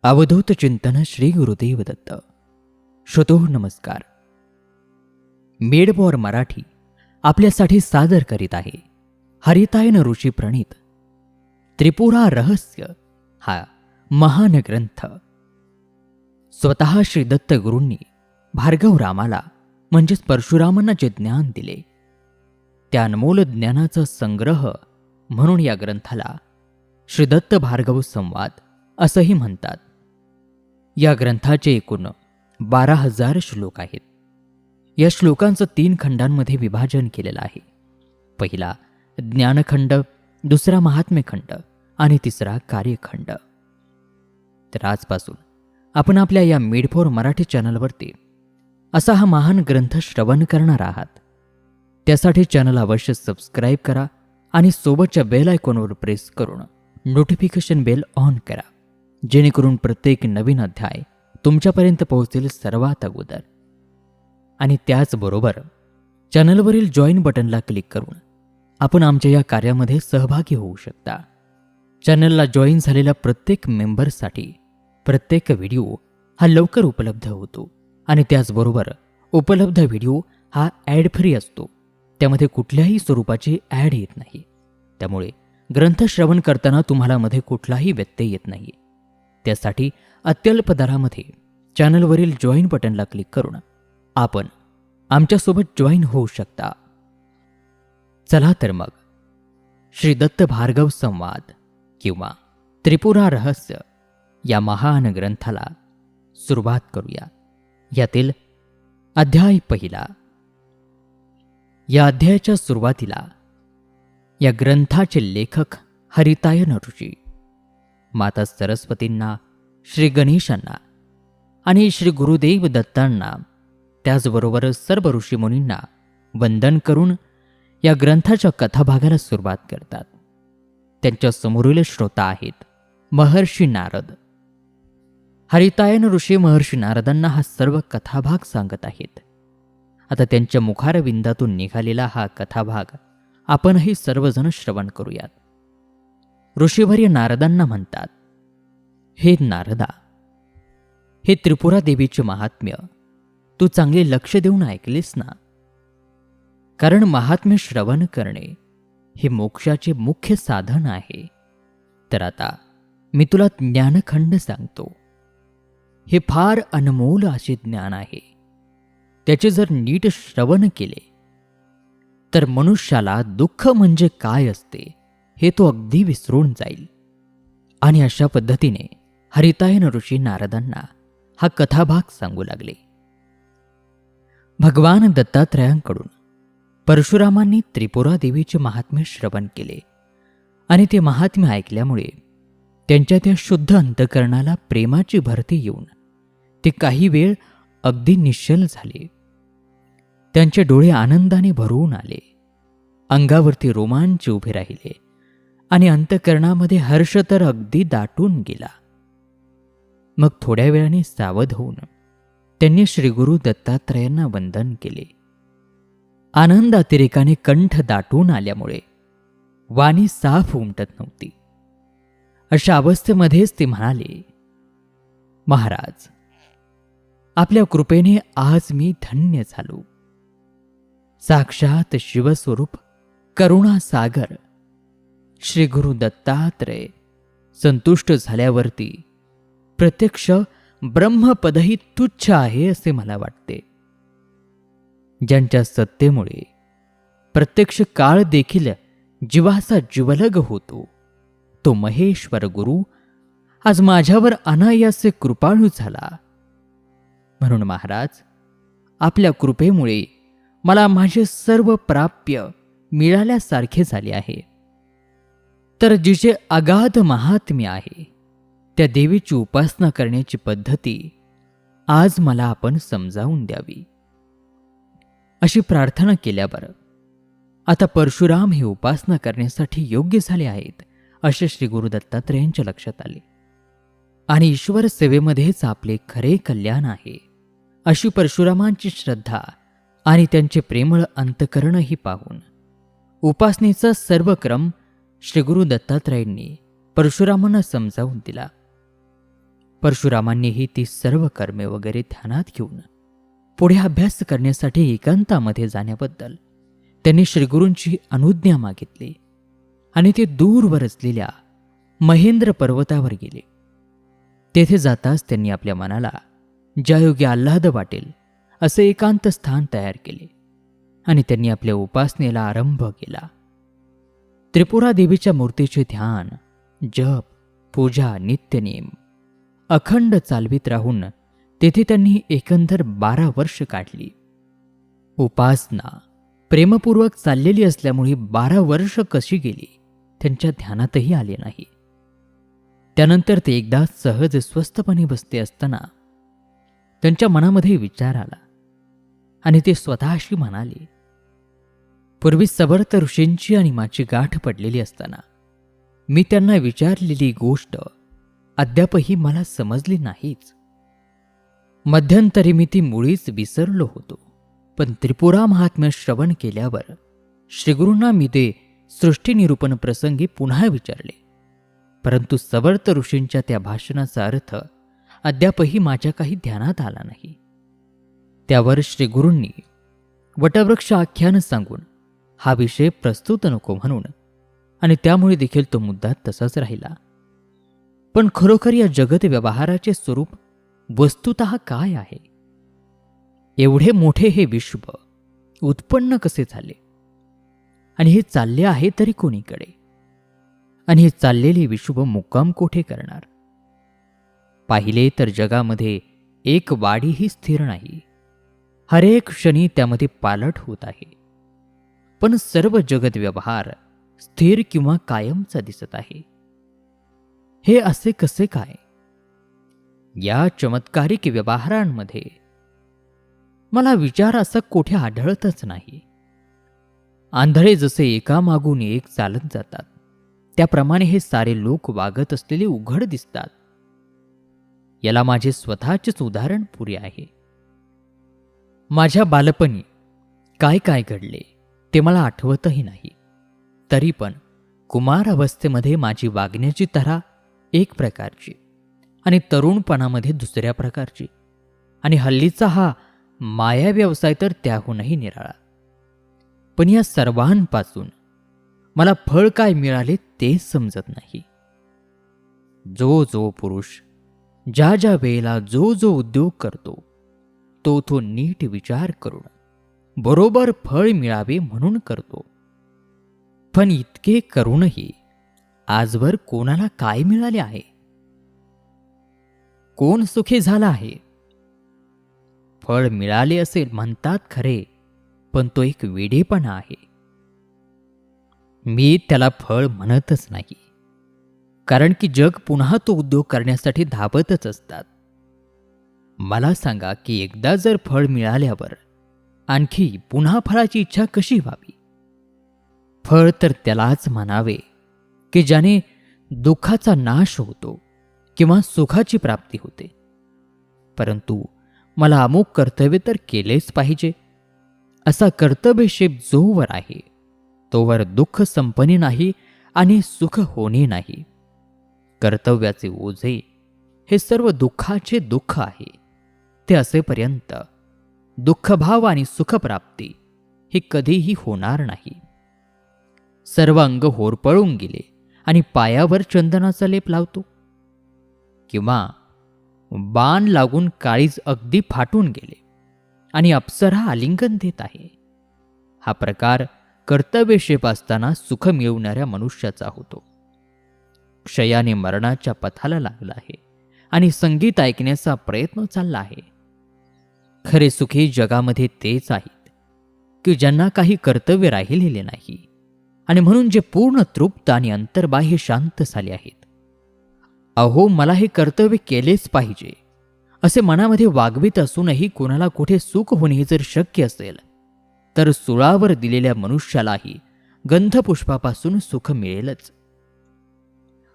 अवधूत चिंतन श्री गुरुदेव दत्त. श्रोतो नमस्कार. मेडपॉवर मराठी आपल्यासाठी सादर करीत आहे हरितायन ऋषी प्रणीत त्रिपुरा रहस्य हा महान ग्रंथ. स्वतः श्री दत्त गुरूंनी भार्गव रामाला म्हणजेच परशुरामांना जे ज्ञान दिले त्या अनमोल ज्ञानाचा संग्रह म्हणून या ग्रंथाला श्री दत्त भार्गव संवाद असंही म्हणतात. या ग्रंथाचे एकूण 12,000 श्लोक आहेत. या श्लोकांचं 3 खंडांमध्ये विभाजन केलेलं आहे. पहिला ज्ञानखंड, दुसरा महात्म्यखंड आणि तिसरा कार्यखंड. तर आजपासून आपण आपल्या या मेडपॉवर मराठी चॅनलवरती असा हा महान ग्रंथ श्रवण करणार आहात. त्यासाठी चॅनल अवश्य सबस्क्राईब करा आणि सोबतच्या बेल आयकॉनवर प्रेस करून नोटिफिकेशन बेल ऑन करा, जेणेकरून प्रत्येक नवीन अध्याय तुमच्यापर्यंत पोहोचेल सर्वात अगोदर. आणि त्याचबरोबर चॅनलवरील जॉईन बटनला क्लिक करून आपण आमच्या या कार्यामध्ये सहभागी होऊ शकता. चॅनलला जॉईन झालेल्या प्रत्येक मेंबरसाठी प्रत्येक व्हिडिओ हा लवकर उपलब्ध होतो आणि त्याचबरोबर उपलब्ध व्हिडिओ हा ॲड फ्री असतो. त्यामध्ये कुठल्याही स्वरूपाची ॲड येत नाही. त्यामुळे ग्रंथ श्रवण करताना तुम्हाला मध्ये कुठलाही व्यत्यय येत नाही. त्यासाठी अत्यल्प दरामध्ये चॅनलवरील जॉईन बटनला क्लिक करून आपण आमच्यासोबत जॉईन होऊ शकता. चला तर मग श्री दत्त भार्गव संवाद किंवा त्रिपुरा रहस्य या महान ग्रंथाला सुरुवात करूया. यातील अध्याय पहिला. या अध्यायाच्या सुरुवातीला या ग्रंथाचे लेखक हरितायन ऋषी माता सरस्वतींना, श्री गणेशांना आणि श्री गुरुदेव दत्तांना त्याचबरोबर सर्व ऋषीमुनींना वंदन करून या ग्रंथाच्या कथाभागाला सुरुवात करतात. त्यांच्या समोरील श्रोता आहेत महर्षी नारद. हरितायन ऋषी महर्षी नारदांना हा सर्व कथाभाग सांगत आहेत. आता त्यांच्या मुखारविंदातून निघालेला हा कथाभाग आपणही सर्वजण श्रवण करूयात. ऋषीवर्य नारदांना म्हणतात, हे नारदा, हे त्रिपुरा देवीचे महात्म्य तू चांगले लक्ष देऊन ऐकलेस ना? कारण महात्म्य श्रवण करणे हे मोक्षाचे मुख्य साधन आहे. तर आता मी तुला ज्ञानखंड सांगतो. हे फार अनमोल असे ज्ञान आहे. त्याचे जर नीट श्रवण केले तर मनुष्याला दुःख म्हणजे काय असते हे तो अगदी विसरून जाईल. आणि अशा पद्धतीने हरितायन ऋषी नारदांना हा कथाभाग सांगू लागले. भगवान दत्तात्रयांकडून परशुरामांनी त्रिपुरा देवीचे महात्म्य श्रवण केले आणि ते महात्म्य ऐकल्यामुळे त्यांच्या त्या शुद्ध अंतकरणाला प्रेमाची भरती येऊन ते काही वेळ अगदी निश्चल झाले. त्यांचे डोळे आनंदाने भरून आले, अंगावरती रोमांच उभे राहिले आणि अंतकरणामध्ये हर्ष तर अगदी दाटून गेला. मग थोड्या वेळाने सावध होऊन त्यांनी श्री गुरु दत्तात्रयांना वंदन केले. आनंद अतिरेकाने कंठ दाटून आल्यामुळे वाणी साफ उमटत नव्हती. अशा अवस्थेमध्येच ते म्हणाले, महाराज, आपल्या कृपेने आज मी धन्य झालो. साक्षात शिवस्वरूप करुणा सागर श्री गुरु दत्तात्रय संतुष्ट झाल्यावरती प्रत्यक्ष ब्रह्मपदही तुच्छ आहे असे मला वाटते. ज्यांच्या सत्तेमुळे प्रत्यक्ष काळ देखील जीवाचा जिवलग होतो तो महेश्वर गुरु आज माझ्यावर अनायासे कृपाळू झाला. म्हणून महाराज, आपल्या कृपेमुळे मला माझे सर्व प्राप्य मिळाल्यासारखे झाले आहे. तर जिचे अगाध महात्म्य आहे त्या देवीची उपासना करण्याची पद्धती आज मला आपण समजावून द्यावी. अशी प्रार्थना केल्यावर आता परशुराम हे उपासना करण्यासाठी योग्य झाले आहेत असे श्री गुरु दत्तात्रयांच्या लक्षात आले. आणि ईश्वर सेवेमध्येच आपले खरे कल्याण आहे अशी परशुरामांची श्रद्धा आणि त्यांचे प्रेमळ अंतकरणही पाहून उपासनेचा सर्व क्रम श्री गुरु दत्तात्रयांनी परशुरामांना समजावून दिला. परशुरामांनीही ती सर्व कर्मे वगैरे ध्यानात घेऊन पुढे अभ्यास करण्यासाठी एकांतामध्ये जाण्याबद्दल त्यांनी श्रीगुरूंची अनुज्ञा मागितली आणि ते दूरवर असलेल्या महेंद्र पर्वतावर गेले. तेथे जाताच त्यांनी आपल्या मनाला ज्यायोगे आल्हाद वाटेल असे एकांत स्थान तयार केले आणि त्यांनी आपल्या उपासनेला आरंभ केला. त्रिपुरा देवीच्या मूर्तीचे ध्यान, जप, पूजा, नित्यनेम अखंड चालवीत राहून तेथे त्यांनी एकंदर 12 वर्ष काढली. उपासना प्रेमपूर्वक चाललेली असल्यामुळे 12 वर्ष कशी गेली त्यांच्या ध्यानातही आले नाही. त्यानंतर ते एकदा सहज स्वस्थपणे बसते असताना त्यांच्या मनामध्ये विचार आला आणि ते स्वतःशी म्हणाले, पूर्वी समर्थ ऋषींची आणि माझी गाठ पडलेली असताना मी त्यांना विचारलेली गोष्ट अद्यापही मला समजली नाहीच. मध्यंतरी मी ती मुळीच विसरलो होतो. पण त्रिपुरा महात्म्य श्रवण केल्यावर श्रीगुरूंना मी ते सृष्टीनिरूपण प्रसंगी पुन्हा विचारले, परंतु समर्थ ऋषींच्या त्या भाषणाचा अर्थ अद्यापही माझ्या काही ध्यानात आला नाही. त्यावर श्रीगुरूंनी वटवृक्ष आख्यान सांगून हा विषय प्रस्तुत नको म्हणून आणि त्यामुळे देखील तो मुद्दा तसाच राहिला. पण खरोखर या जगत व्यवहाराचे स्वरूप वस्तुतः काय आहे? एवढे मोठे हे विश्व उत्पन्न कसे झाले आणि हे चालले आहे तरी कोणीकडे? आणि हे चाललेले विश्व मुक्काम कोठे करणार? पाहिले तर जगामध्ये एक वाडीही स्थिर नाही. हरेक क्षणी त्यामध्ये पालट होत आहे. पण सर्व जगत व्यवहार स्थिर किंवा कायमचा दिसत आहे. हे असे कसे काय? या चमत्कारिक व्यवहारांमध्ये मला विचार असा कोठे आढळतच नाही. आंधळे जसे एकामागून एक चालत जातात त्याप्रमाणे हे सारे लोक वागत असलेले उघड दिसतात. याला माझे स्वतःचेच उदाहरण पुरे आहे. माझ्या बालपणी काय काय घडले ते मला आठवतही नाही. तरी पण कुमार अवस्थेमध्ये माझी वागण्याची तऱ्हा एक प्रकारची आणि तरुणपणामध्ये दुसऱ्या प्रकारची आणि हल्लीचा हा माया व्यवसाय तर त्याहूनही निराळा. पण या सर्वांपासून मला फळ काय मिळाले ते समजत नाही. जो जो पुरुष ज्या ज्या वेळेला जो जो उद्योग करतो तो तो नीट विचार करून बरोबर फळ मिळावे म्हणून करतो. पण इतके करूनही आजवर कोणाला काय मिळाले आहे? कोण सुखी झाला आहे? फळ मिळाले असेल म्हणतात खरे, पण तो एक वेडेपणा आहे. मी त्याला फळ म्हणतच नाही, कारण की जग पुन्हा तो उद्योग करण्यासाठी धावतच असतात. मला सांगा की एकदा जर फळ मिळाल्यावर आणखी पुन्हा फळाची इच्छा कशी व्हावी? फळ तर त्यालाच म्हणावे की ज्याने दुःखाचा नाश होतो किंवा सुखाची प्राप्ती होते. परंतु मला अमुक कर्तव्य तर केलेच पाहिजे असा कर्तव्यशेप जोवर आहे तोवर दुःख संपणे नाही आणि सुख होणे नाही. कर्तव्याचे ओझे हे सर्व दुःखाचे दुःख आहे. ते असेपर्यंत दुःखभाव आणि सुखप्राप्ती हे कधीही होणार नाही. सर्व अंग होरपळून गेले आणि पायावर चंदनाचा लेप लावतो किंवा बाण लागून काळीज अगदी फाटून गेले आणि अप्सरा आलिंगन देत आहे. हा प्रकार कर्तव्यशेप असताना सुख मिळवणाऱ्या मनुष्याचा होतो. क्षयाने मरणाच्या पथाला लागला आहे आणि संगीत ऐकण्याचा प्रयत्न चालला आहे. खरे सुखी जगामध्ये तेच आहेत की ज्यांना काही कर्तव्य राहिलेले नाही आणि म्हणून जे पूर्ण तृप्त आणि अंतर्बाह्य शांत झाले आहेत. अहो, मला हे कर्तव्य केलेच पाहिजे असे मनामध्ये वागवीत असूनही कोणाला कुठे सुख होणे जर शक्य असेल तर सुळावर दिलेल्या मनुष्यालाही गंधपुष्पापासून सुख मिळेलच.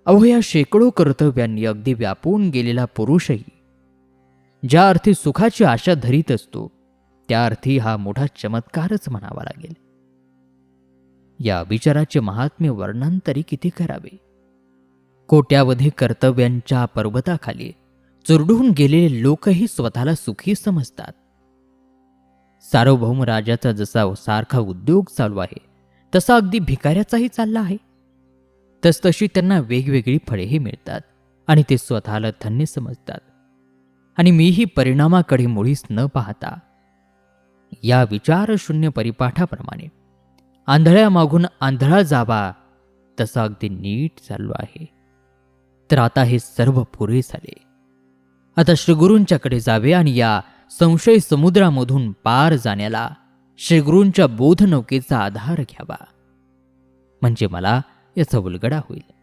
अहो, या शेकडो कर्तव्यांनी अगदी व्यापून गेलेला पुरुषही ज्या अर्थी सुखाची आशा धरीत असतो त्या अर्थी हा मोठा चमत्कारच म्हणावा लागेल. या विचाराचे महात्म्य वर्णन तरी किती करावे? कोट्यावधी कर्तव्यांच्या पर्वताखाली चुरडून गेलेले लोकही स्वतःला सुखी समजतात. सार्वभौम राजाचा जसा सारखा उद्योग चालू आहे तसा अगदी भिकाऱ्याचाही चालला आहे. तसतशी त्यांना वेगवेगळी फळेही मिळतात आणि ते स्वतःला धन्य समजतात. आणि मीही परिणामाकडे मुळीच न पाहता या विचारशून्य परिपाठाप्रमाणे आंधळ्या मागून आंधळा जावा तसा अगदी नीट चाललो आहे. तर आता हे सर्व पुरे झाले. आता श्रीगुरूंच्याकडे जावे आणि या संशय समुद्रामधून पार जाण्याला श्रीगुरूंच्या बोधनौकेचा आधार घ्यावा, म्हणजे मला याचा उलगडा होईल.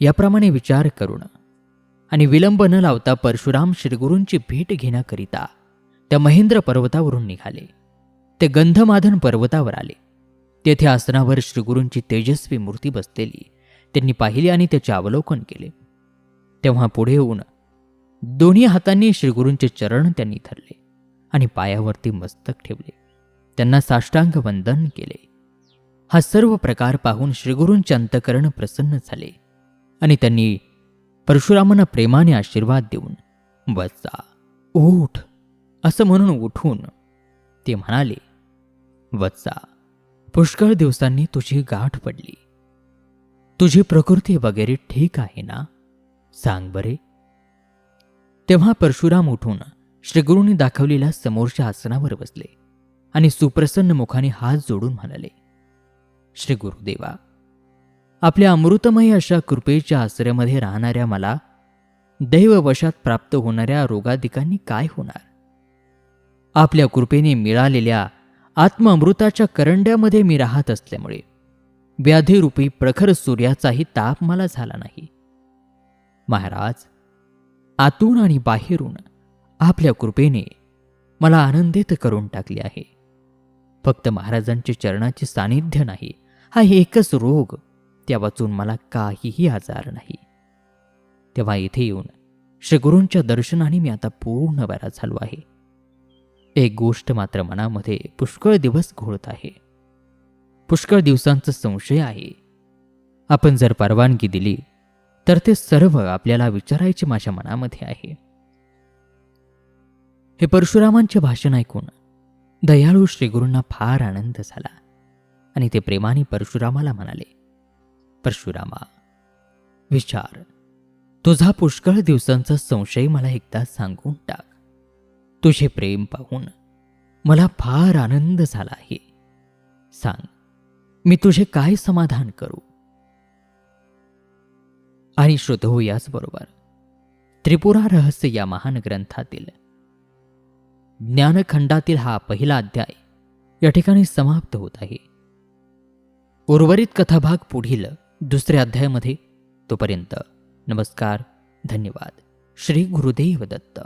याप्रमाणे विचार करून आणि विलंब न लावता परशुराम श्रीगुरूंची भेट घेण्याकरिता त्या महेंद्र पर्वतावरून निघाले. ते गंधमादन पर्वतावर आले. तेथे आसनावर श्रीगुरूंची तेजस्वी मूर्ती बसलेली त्यांनी पाहिली आणि त्याचे अवलोकन केले. तेव्हा पुढे येऊन दोन्ही हातांनी श्रीगुरूंचे चरण त्यांनी धरले आणि पायावरती मस्तक ठेवले. त्यांना साष्टांग वंदन केले. हा सर्व प्रकार पाहून श्रीगुरूंचे अंतकरण प्रसन्न झाले आणि त्यांनी परशुरामांना प्रेमाने आशीर्वाद देऊन "वत्सा, उठ" असं म्हणून उठून ते म्हणाले, "वत्सा, पुष्कळ दिवसांनी तुझी गाठ पडली. तुझी प्रकृती वगैरे ठीक आहे ना? सांग बरे." तेव्हा परशुराम उठून श्रीगुरूंनी दाखवलेल्या समोरच्या आसनावर बसले आणि सुप्रसन्न मुखाने हात जोडून म्हणाले, "श्री गुरुदेवा, आपल्या अमृतमय अशा कृपेच्या आश्रयामध्ये राहणाऱ्या मला दैववशात प्राप्त होणाऱ्या रोगादिकांनी काय होणार? आपल्या कृपेने मिळालेल्या आत्मअमृताच्या करंड्यामध्ये मी राहत असल्यामुळे व्याधीरूपी प्रखर सूर्याचाही ताप मला झाला नाही. महाराज, आतून आणि बाहेरून आपल्या कृपेने मला आनंदित करून टाकले आहे. फक्त महाराजांचे चरणाचे सानिध्य नाही, हा एकच रोग, त्या वाचून मला काहीही आजार नाही. तेव्हा इथे येऊन श्रीगुरूंच्या दर्शनाने मी आता पूर्ण बरा झालो आहे. एक गोष्ट मात्र मनामध्ये पुष्कळ दिवस घोळत आहे. पुष्कळ दिवसांचा संशय आहे. आपण जर परवानगी दिली तर ते सर्व आपल्याला विचारायचे माझ्या मनामध्ये आहे." हे परशुरामांचे भाषण ऐकून दयाळू श्रीगुरूंना फार आनंद झाला आणि ते प्रेमाने परशुरामाला म्हणाले, "परशुरामा, विचार, तुझा पुष्कळ दिवसांचा संशय मला एकदा सांगून टाक. तुझे प्रेम पाहून मला फार आनंद झाला आहे. सांग, मी तुझे काय समाधान करू?" आणि श्रोतो, याचबरोबर त्रिपुरा रहस्य या महान ग्रंथातील ज्ञानखंडातील हा पहिला अध्याय या ठिकाणी समाप्त होत आहे. उर्वरित कथाभाग पुढील दुसऱ्या अध्यायामध्ये. तोपर्यंत नमस्कार, धन्यवाद. श्री गुरुदेव दत्त.